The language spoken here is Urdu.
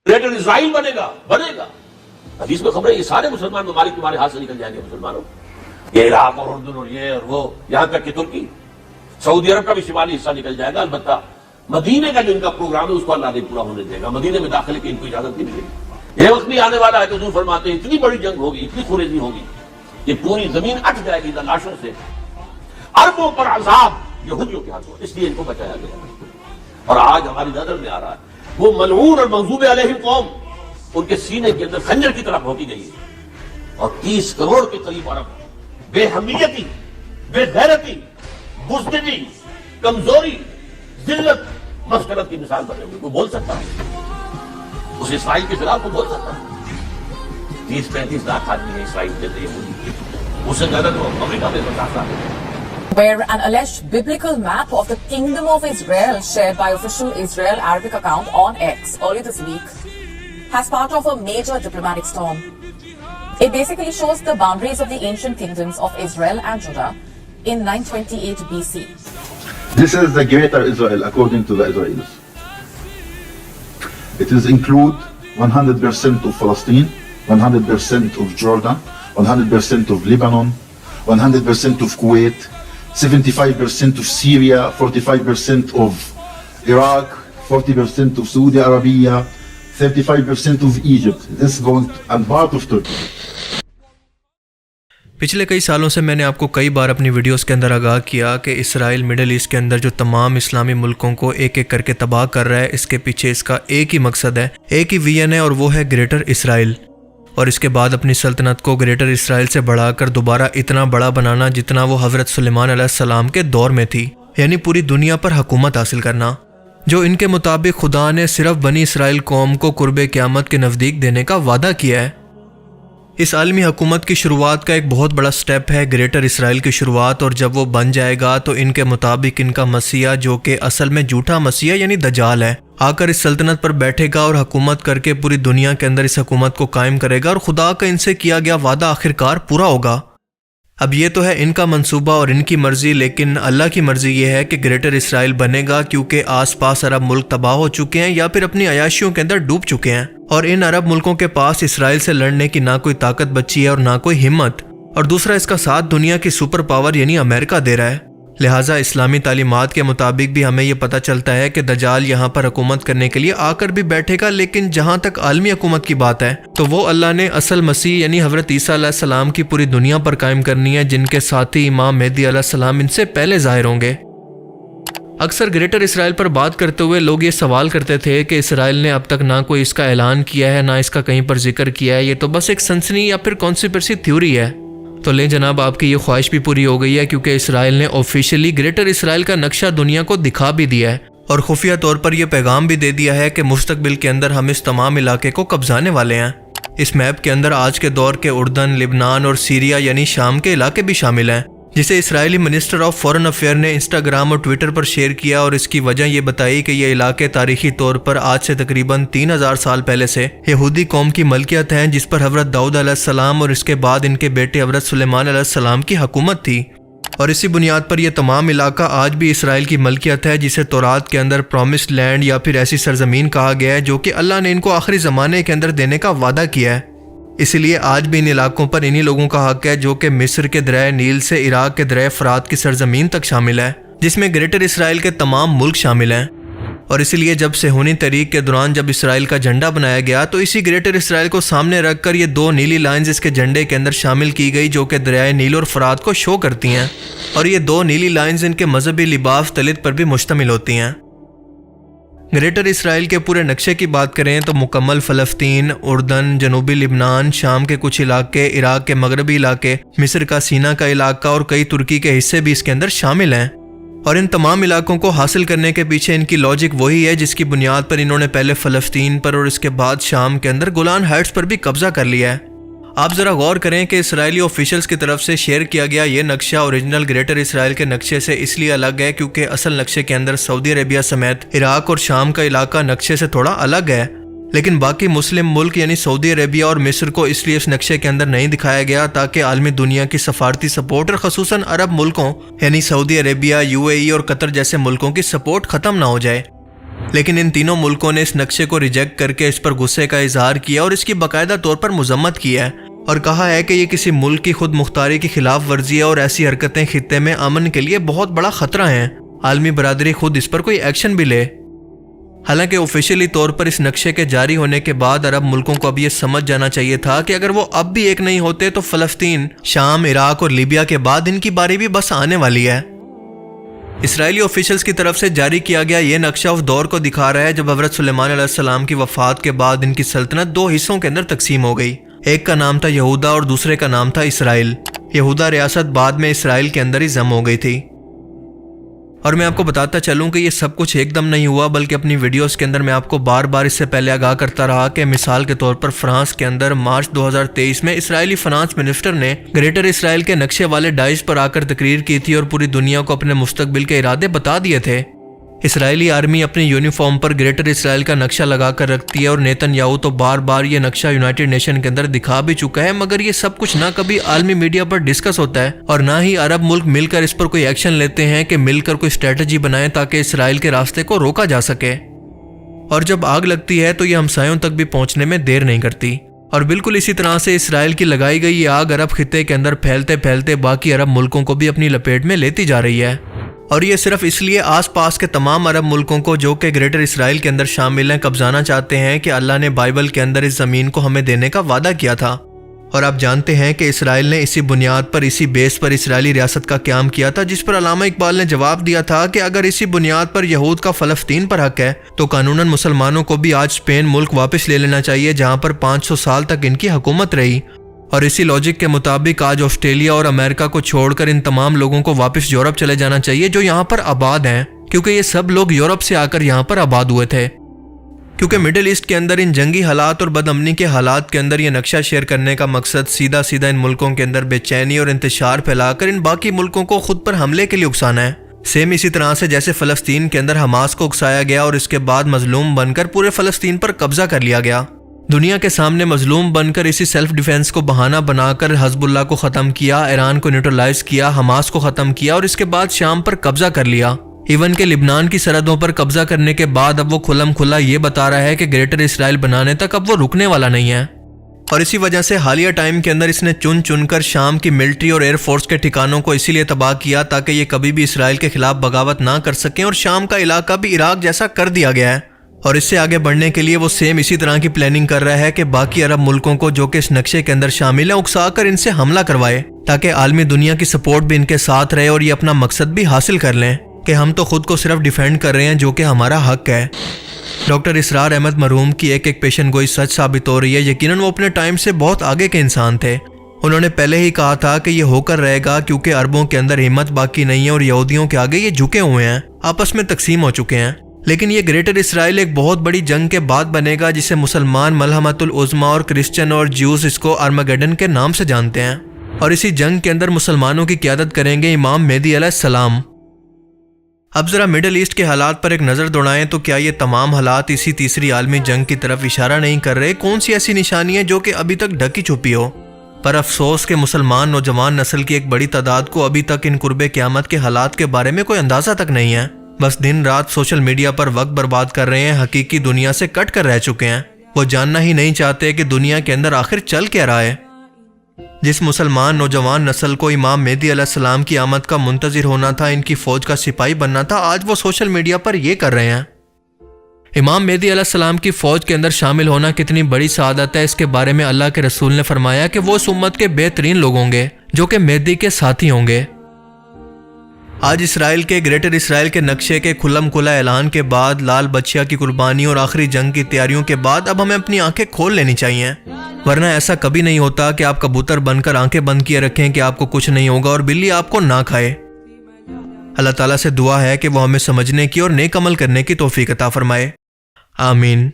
گریٹر اسرائیل بنے گا. حدیث میں خبر ہے یہ سارے مسلمان ممالک تمہارے ہاتھ سے نکل جائیں گے مسلمانوں. یہ عراق اور اردن اور یہ اور وہ یہاں تک کہ ترکی, سعودی عرب کا بھی شمالی حصہ نکل جائے گا. البتہ مدینے کا جو ان کا پروگرام ہے اس کو اللہ نہیں پورا ہونے دے گا. مدینے میں داخلے کی ان کو اجازت نہیں ملے گی. یہ وقت بھی آنے والا ہے تو حضور فرماتے ہیں اتنی بڑی جنگ ہوگی, اتنی خونریزی ہوگی, یہ پوری زمین اٹ جائے گی لاشوں سے. اربوں پر عذاب یہودیوں کے ہاتھوں, اس لیے ان کو بچایا گیا. اور آج ہماری نظر میں آ رہا ہے وہ ملعون اور مغضوب علیہم قوم ان کے سینے کے اندر خنجر کی طرح ہوتی گئی ہے. اور 30 کروڑ کے قریب عرب بے حمیتی, بے غیرتی, بزدلی, کمزوری, ذلت, مسکنت کی مثال بنے ہوئے. وہ بول سکتا ہے اس اسرائیل کے خلاف, وہ بول سکتا ہے. 30-35 لاکھ آدمی ہیں اسرائیل کے یہودی, اس سے زیادہ تو امریکہ میں 50 لاکھ ہے. Where an alleged biblical map of the Kingdom of Israel shared by official Israel Arabic account on X earlier this week has sparked off a major diplomatic storm. It basically shows the boundaries of the ancient kingdoms of Israel and Judah in 928 BC. This is the greater Israel according to the Israelis. It is include 100% of Palestine, 100% of Jordan, 100% of Lebanon, 100% of Kuwait, 75% of Syria, 45% of Iraq, 40% of Saudi Arabia, 35% of Egypt. This is going and part of Turkey. پچھلے کئی سالوں سے میں نے آپ کو کئی بار اپنی ویڈیوز کے اندر آگاہ کیا کہ اسرائیل مڈل ایسٹ کے اندر جو تمام اسلامی ملکوں کو ایک ایک کر کے تباہ کر رہا ہے, اس کے پیچھے اس کا ایک ہی مقصد ہے, ایک ہی ویژن ہے, اور وہ ہے گریٹر اسرائیل. اور اس کے بعد اپنی سلطنت کو گریٹر اسرائیل سے بڑھا کر دوبارہ اتنا بڑا بنانا جتنا وہ حضرت سلیمان علیہ السلام کے دور میں تھی, یعنی پوری دنیا پر حکومت حاصل کرنا, جو ان کے مطابق خدا نے صرف بنی اسرائیل قوم کو قرب قیامت کے نزدیک دینے کا وعدہ کیا ہے. اس عالمی حکومت کی شروعات کا ایک بہت بڑا سٹیپ ہے گریٹر اسرائیل کی شروعات, اور جب وہ بن جائے گا تو ان کے مطابق ان کا مسیح, جو کہ اصل میں جھوٹا مسیح یعنی دجال ہے, آ کر اس سلطنت پر بیٹھے گا اور حکومت کر کے پوری دنیا کے اندر اس حکومت کو قائم کرے گا, اور خدا کا ان سے کیا گیا وعدہ آخرکار پورا ہوگا. اب یہ تو ہے ان کا منصوبہ اور ان کی مرضی, لیکن اللہ کی مرضی یہ ہے کہ گریٹر اسرائیل بنے گا, کیونکہ آس پاس عرب ملک تباہ ہو چکے ہیں یا پھر اپنی عیاشیوں کے اندر ڈوب چکے ہیں, اور ان عرب ملکوں کے پاس اسرائیل سے لڑنے کی نہ کوئی طاقت بچی ہے اور نہ کوئی ہمت, اور دوسرا اس کا ساتھ دنیا کی سپر پاور یعنی امریکہ دے رہا ہے. لہٰذا اسلامی تعلیمات کے مطابق بھی ہمیں یہ پتہ چلتا ہے کہ دجال یہاں پر حکومت کرنے کے لیے آ کر بھی بیٹھے گا, لیکن جہاں تک عالمی حکومت کی بات ہے تو وہ اللہ نے اصل مسیح یعنی حضرت عیسیٰ علیہ السلام کی پوری دنیا پر قائم کرنی ہے, جن کے ساتھی امام مہدی علیہ السلام ان سے پہلے ظاہر ہوں گے. اکثر گریٹر اسرائیل پر بات کرتے ہوئے لوگ یہ سوال کرتے تھے کہ اسرائیل نے اب تک نہ کوئی اس کا اعلان کیا ہے, نہ اس کا کہیں پر ذکر کیا ہے, یہ تو بس ایک سنسنی یا پھر کانسپریسی تھیوری ہے. تو لیں جناب, آپ کی یہ خواہش بھی پوری ہو گئی ہے, کیونکہ اسرائیل نے آفیشیلی گریٹر اسرائیل کا نقشہ دنیا کو دکھا بھی دیا ہے, اور خفیہ طور پر یہ پیغام بھی دے دیا ہے کہ مستقبل کے اندر ہم اس تمام علاقے کو قبضانے والے ہیں. اس میپ کے اندر آج کے دور کے اردن, لبنان اور سیریا یعنی شام کے علاقے بھی شامل ہیں, جسے اسرائیلی منسٹر آف فورن افیئر نے انسٹاگرام اور ٹویٹر پر شیئر کیا, اور اس کی وجہ یہ بتائی کہ یہ علاقے تاریخی طور پر آج سے تقریباً 3000 سال پہلے سے یہودی قوم کی ملکیت ہیں, جس پر حضرت داؤد علیہ السلام اور اس کے بعد ان کے بیٹے حضرت سلیمان علیہ السلام کی حکومت تھی. اور اسی بنیاد پر یہ تمام علاقہ آج بھی اسرائیل کی ملکیت ہے, جسے تورات کے اندر پرومسڈ لینڈ یا پھر ایسی سرزمین کہا گیا ہے جو کہ اللہ نے ان کو آخری زمانے کے اندر دینے کا وعدہ کیا ہے. اسی لیے آج بھی ان علاقوں پر انہی لوگوں کا حق ہے جو کہ مصر کے دریائے نیل سے عراق کے دریائے فرات کی سرزمین تک شامل ہے, جس میں گریٹر اسرائیل کے تمام ملک شامل ہیں. اور اسی لیے جب صہیونی تحریک کے دوران جب اسرائیل کا جھنڈا بنایا گیا تو اسی گریٹر اسرائیل کو سامنے رکھ کر یہ 2 نیلی لائنز اس کے جھنڈے کے اندر شامل کی گئی, جو کہ دریائے نیل اور فرات کو شو کرتی ہیں, اور یہ 2 نیلی لائنز ان کے مذہبی لباس تلت پر بھی مشتمل ہوتی ہیں. گریٹر اسرائیل کے پورے نقشے کی بات کریں تو مکمل فلسطین, اردن, جنوبی لبنان, شام کے کچھ علاقے, عراق کے مغربی علاقے, مصر کا سینا کا علاقہ اور کئی ترکی کے حصے بھی اس کے اندر شامل ہیں. اور ان تمام علاقوں کو حاصل کرنے کے پیچھے ان کی لاجک وہی ہے جس کی بنیاد پر انہوں نے پہلے فلسطین پر اور اس کے بعد شام کے اندر گولان ہائٹس پر بھی قبضہ کر لیا ہے. آپ ذرا غور کریں کہ اسرائیلی آفیشلز کی طرف سے شیئر کیا گیا یہ نقشہ اوریجنل گریٹر اسرائیل کے نقشے سے اس لیے الگ ہے کیونکہ اصل نقشے کے اندر سعودی عربیہ سمیت عراق اور شام کا علاقہ نقشے سے تھوڑا الگ ہے, لیکن باقی مسلم ملک یعنی سعودی عربیہ اور مصر کو اس لیے اس نقشے کے اندر نہیں دکھایا گیا تاکہ عالمی دنیا کی سفارتی سپورٹ اور خصوصاً عرب ملکوں یعنی سعودی عربیہ, UAE اور قطر جیسے ملکوں کی سپورٹ ختم نہ ہو جائے. لیکن ان تینوں ملکوں نے اس نقشے کو ریجیکٹ کر کے اس پر غصے کا اظہار کیا اور اس کی باقاعدہ طور پر مذمت کی ہے اور کہا ہے کہ یہ کسی ملک کی خود مختاری کی خلاف ورزی ہے اور ایسی حرکتیں خطے میں امن کے لیے بہت بڑا خطرہ ہیں. عالمی برادری خود اس پر کوئی ایکشن بھی لے. حالانکہ آفیشیلی طور پر اس نقشے کے جاری ہونے کے بعد عرب ملکوں کو اب یہ سمجھ جانا چاہیے تھا کہ اگر وہ اب بھی ایک نہیں ہوتے تو فلسطین، شام، عراق اور لیبیا کے بعد ان کی باری بھی بس آنے والی ہے. اسرائیلی آفیشلز کی طرف سے جاری کیا گیا یہ نقشہ اس دور کو دکھا رہا ہے جب حضرت سلیمان علیہ السلام کی وفات کے بعد ان کی سلطنت دو حصوں کے اندر تقسیم ہو گئی. ایک کا نام تھا یہودا اور دوسرے کا نام تھا اسرائیل. یہودا ریاست بعد میں اسرائیل کے اندر ہی ضم ہو گئی تھی. اور میں آپ کو بتاتا چلوں کہ یہ سب کچھ ایک دم نہیں ہوا، بلکہ اپنی ویڈیوز کے اندر میں آپ کو بار بار اس سے پہلے آگاہ کرتا رہا کہ مثال کے طور پر فرانس کے اندر مارچ 2023 میں اسرائیلی فنانس منسٹر نے گریٹر اسرائیل کے نقشے والے ڈائش پر آ کر تقریر کی تھی اور پوری دنیا کو اپنے مستقبل کے ارادے بتا دیے تھے. اسرائیلی آرمی اپنی یونیفارم پر گریٹر اسرائیل کا نقشہ لگا کر رکھتی ہے اور نیتن یاہو تو بار بار یہ نقشہ یونائٹڈ نیشن کے اندر دکھا بھی چکا ہے، مگر یہ سب کچھ نہ کبھی عالمی میڈیا پر ڈسکس ہوتا ہے اور نہ ہی عرب ملک مل کر اس پر کوئی ایکشن لیتے ہیں کہ مل کر کوئی اسٹریٹجی بنائیں تاکہ اسرائیل کے راستے کو روکا جا سکے. اور جب آگ لگتی ہے تو یہ ہمسایوں تک بھی پہنچنے میں دیر نہیں کرتی. اور بالکل اسی طرح سے اسرائیل کی لگائی گئی یہ آگ عرب خطے کے اندر پھیلتے پھیلتے باقی عرب ملکوں کو بھی اپنی لپیٹ میں لیتی جا رہی ہے. اور یہ صرف اس لیے آس پاس کے تمام عرب ملکوں کو جو کہ گریٹر اسرائیل کے اندر شامل ہیں قبضانا چاہتے ہیں کہ اللہ نے بائبل کے اندر اس زمین کو ہمیں دینے کا وعدہ کیا تھا. اور آپ جانتے ہیں کہ اسرائیل نے اسی بنیاد پر، اسی بیس پر اسرائیلی ریاست کا قیام کیا تھا، جس پر علامہ اقبال نے جواب دیا تھا کہ اگر اسی بنیاد پر یہود کا فلسطین پر حق ہے تو قانوناً مسلمانوں کو بھی آج اسپین ملک واپس لے لینا چاہیے جہاں پر 500 سال تک ان کی حکومت رہی. اور اسی لاجک کے مطابق آج آسٹریلیا اور امریکہ کو چھوڑ کر ان تمام لوگوں کو واپس یورپ چلے جانا چاہیے جو یہاں پر آباد ہیں، کیونکہ یہ سب لوگ یورپ سے آ کر یہاں پر آباد ہوئے تھے. کیونکہ مڈل ایسٹ کے اندر ان جنگی حالات اور بد امنی کے حالات کے اندر یہ نقشہ شیئر کرنے کا مقصد سیدھا ان ملکوں کے اندر بے چینی اور انتشار پھیلا کر ان باقی ملکوں کو خود پر حملے کے لیے اکسانا ہے. سیم اسی طرح سے جیسے فلسطین کے اندر حماس کو اکسایا گیا اور اس کے بعد مظلوم بن کر پورے فلسطین پر قبضہ کر لیا گیا. دنیا کے سامنے مظلوم بن کر اسی سیلف ڈیفنس کو بہانہ بنا کر حزب اللہ کو ختم کیا، ایران کو نیوٹرلائز کیا، حماس کو ختم کیا اور اس کے بعد شام پر قبضہ کر لیا. ایون کہ لبنان کی سرحدوں پر قبضہ کرنے کے بعد اب وہ کھلم کھلا یہ بتا رہا ہے کہ گریٹر اسرائیل بنانے تک اب وہ رکنے والا نہیں ہے. اور اسی وجہ سے حالیہ ٹائم کے اندر اس نے چن کر شام کی ملٹری اور ایئر فورس کے ٹھکانوں کو اسی لیے تباہ کیا تاکہ یہ کبھی بھی اسرائیل کے خلاف بغاوت نہ کر سکیں، اور شام کا علاقہ بھی عراق جیسا کر دیا گیا ہے. اور اس سے آگے بڑھنے کے لیے وہ سیم اسی طرح کی پلاننگ کر رہا ہے کہ باقی عرب ملکوں کو جو کہ اس نقشے کے اندر شامل ہیں اکسا کر ان سے حملہ کروائے تاکہ عالمی دنیا کی سپورٹ بھی ان کے ساتھ رہے اور یہ اپنا مقصد بھی حاصل کر لیں کہ ہم تو خود کو صرف ڈیفینڈ کر رہے ہیں جو کہ ہمارا حق ہے. ڈاکٹر اسرار احمد مرحوم کی ایک پیشن گوئی سچ ثابت ہو رہی ہے. یقیناً وہ اپنے ٹائم سے بہت آگے کے انسان تھے. انہوں نے پہلے ہی کہا تھا کہ یہ ہو کر رہے گا کیونکہ عربوں کے اندر ہمت باقی نہیں ہے اور یہودیوں کے آگے یہ جھکے ہوئے ہیں، آپس میں تقسیم ہو چکے ہیں. لیکن یہ گریٹر اسرائیل ایک بہت بڑی جنگ کے بعد بنے گا جسے مسلمان ملحمت العظمی اور کرسچن اور جیوز اس کو آرمگیڈن کے نام سے جانتے ہیں. اور اسی جنگ کے اندر مسلمانوں کی قیادت کریں گے امام مہدی علیہ السلام. اب ذرا مڈل ایسٹ کے حالات پر ایک نظر دوڑائیں تو کیا یہ تمام حالات اسی تیسری عالمی جنگ کی طرف اشارہ نہیں کر رہے؟ کون سی ایسی نشانی ہے جو کہ ابھی تک ڈھکی چھپی ہو؟ پر افسوس کہ مسلمان نوجوان نسل کی ایک بڑی تعداد کو ابھی تک ان قرب قیامت کے حالات کے بارے میں کوئی اندازہ تک نہیں ہے. بس دن رات سوشل میڈیا پر وقت برباد کر رہے ہیں، حقیقی دنیا سے کٹ کر رہ چکے ہیں. وہ جاننا ہی نہیں چاہتے کہ دنیا کے اندر آخر چل کیا رہا ہے. جس مسلمان نوجوان نسل کو امام مہدی علیہ السلام کی آمد کا منتظر ہونا تھا، ان کی فوج کا سپاہی بننا تھا، آج وہ سوشل میڈیا پر یہ کر رہے ہیں. امام مہدی علیہ السلام کی فوج کے اندر شامل ہونا کتنی بڑی سعادت ہے، اس کے بارے میں اللہ کے رسول نے فرمایا کہ وہ اس امت کے بہترین لوگ ہوں گے جو کہ مہدی کے ساتھی ہوں گے. آج اسرائیل کے گریٹر اسرائیل کے نقشے کے کھلم کھلا اعلان کے بعد، لال بچیا کی قربانی اور آخری جنگ کی تیاریوں کے بعد اب ہمیں اپنی آنکھیں کھول لینی چاہیے، ورنہ ایسا کبھی نہیں ہوتا کہ آپ کبوتر بن کر آنکھیں بند کیے رکھیں کہ آپ کو کچھ نہیں ہوگا اور بلی آپ کو نہ کھائے. اللہ تعالیٰ سے دعا ہے کہ وہ ہمیں سمجھنے کی اور نیک عمل کرنے کی توفیق عطا فرمائے. آمین.